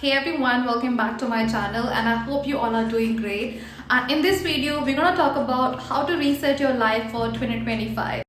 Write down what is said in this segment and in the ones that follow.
Hey everyone, welcome back to my channel and I hope you all are doing great. And in this video, we're going to talk about how to reset your life for 2025.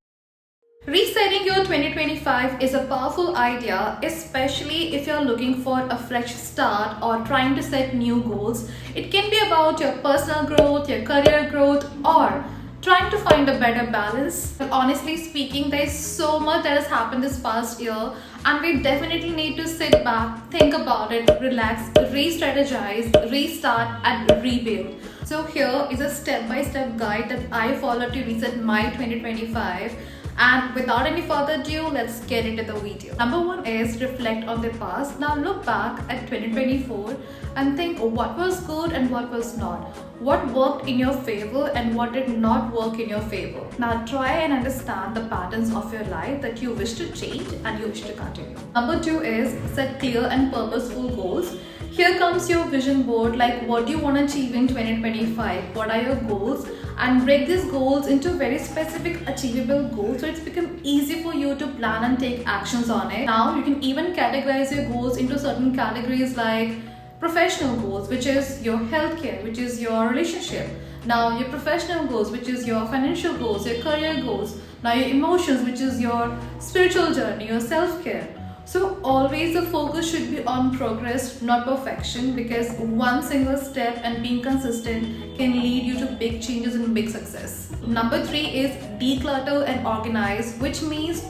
Resetting your 2025 is a powerful idea, especially if you're looking for a fresh start or trying to set new goals. It can be about your personal growth, your career growth, or trying to find a better balance. But honestly speaking, there's so much that has happened this past year and we definitely need to sit back, think about it, relax, re-strategize, restart and rebuild. So here is a step-by-step guide that I follow to reset my 2025. And without any further ado, let's get into the video. Number one is reflect on the past. Now look back at 2024 and think what was good and what was not. What worked in your favor and what did not work in your favor. Now try and understand the patterns of your life that you wish to change and you wish to continue. Number two is set clear and purposeful goals. Here comes your vision board, like what do you want to achieve in 2025? What are your goals? And break these goals into very specific achievable goals so it's become easy for you to plan and take actions on it. Now you can even categorize your goals into certain categories like professional goals, which is your healthcare, which is your relationship. Now your professional goals, which is your financial goals, your career goals. Now your emotions, which is your spiritual journey, your self-care. So always the focus should be on progress, not perfection, because one single step and being consistent can lead you to big changes and big success. Number three is declutter and organize, which means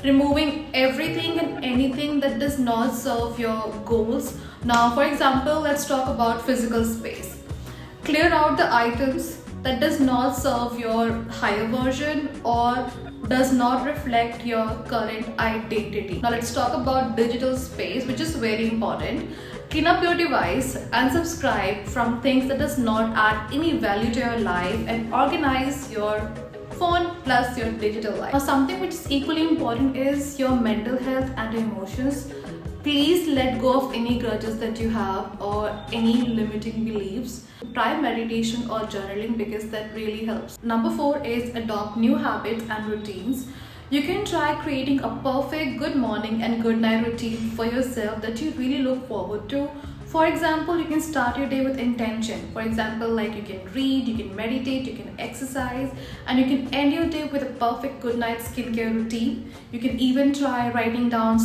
removing everything and anything that does not serve your goals. Now, for example, let's talk about physical space. Clear out the items that does not serve your higher version or does not reflect your current identity. Now let's talk about digital space, which is very important. Clean up your device and subscribe from things that does not add any value to your life and organize your phone plus your digital life. Now something which is equally important is your mental health and your emotions. Please let go of any grudges that you have or any limiting beliefs. Try meditation or journaling because that really helps. Number four is adopt new habits and routines. You can try creating a perfect good morning and good night routine for yourself that you really look forward to. For example, you can start your day with intention. For example, like you can read, you can meditate, you can exercise, and you can end your day with a perfect good night skincare routine. You can even try writing down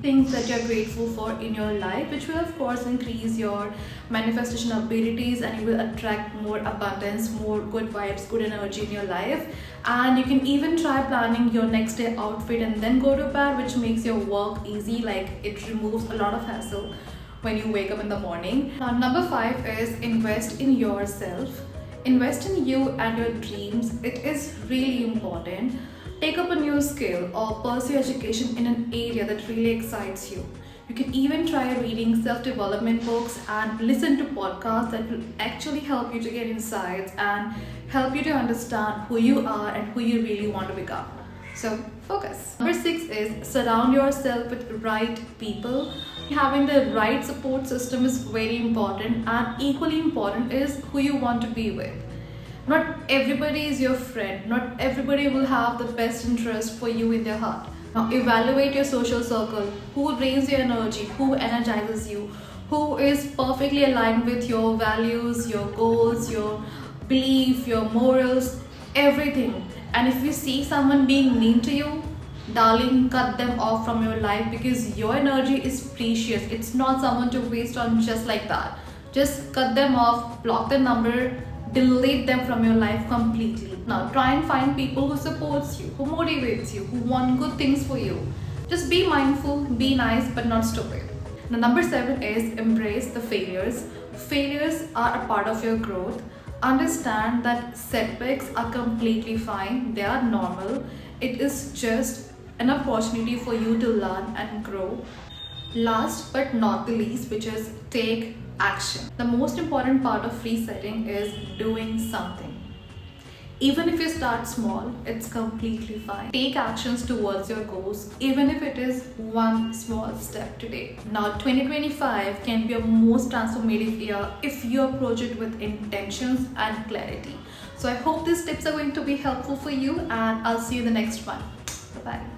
things that you're grateful for in your life, which will of course increase your manifestation abilities and you will attract more abundance, more good vibes, good energy in your life. And you can even try planning your next day outfit and then go to bed, which makes your work easy, like it removes a lot of hassle when you wake up in the morning. Now number five is invest in yourself. Invest in you and your dreams. It is really important. Take up a new skill or pursue education in an area that really excites you. You can even try reading self-development books and listen to podcasts that will actually help you to get insights and help you to understand who you are and who you really want to become. So focus. Number six is surround yourself with right people. Having the right support system is very important, and equally important is who you want to be with. Not everybody is your friend. Not everybody will have the best interest for you in their heart. Now evaluate your social circle. Who drains your energy? Who energizes you? Who is perfectly aligned with your values, your goals, your belief, your morals, everything. And if you see someone being mean to you, darling, cut them off from your life because your energy is precious. It's not someone to waste on just like that. Just cut them off, block the number, delete them from your life completely. Now try and find people who supports you, who motivates you, who want good things for you. Just be mindful, be nice, but not stupid. Now number seven is embrace the failures. Failures are a part of your growth. Understand that setbacks are completely fine. They are normal. It is just an opportunity for you to learn and grow. Last but not the least, which is take action. The most important part of resetting is doing something. Even if you start small, it's completely fine. Take actions towards your goals, even if it is one small step today. Now 2025 can be a most transformative year if you approach it with intentions and clarity. So I hope these tips are going to be helpful for you, and I'll see you in the next one. Bye-bye.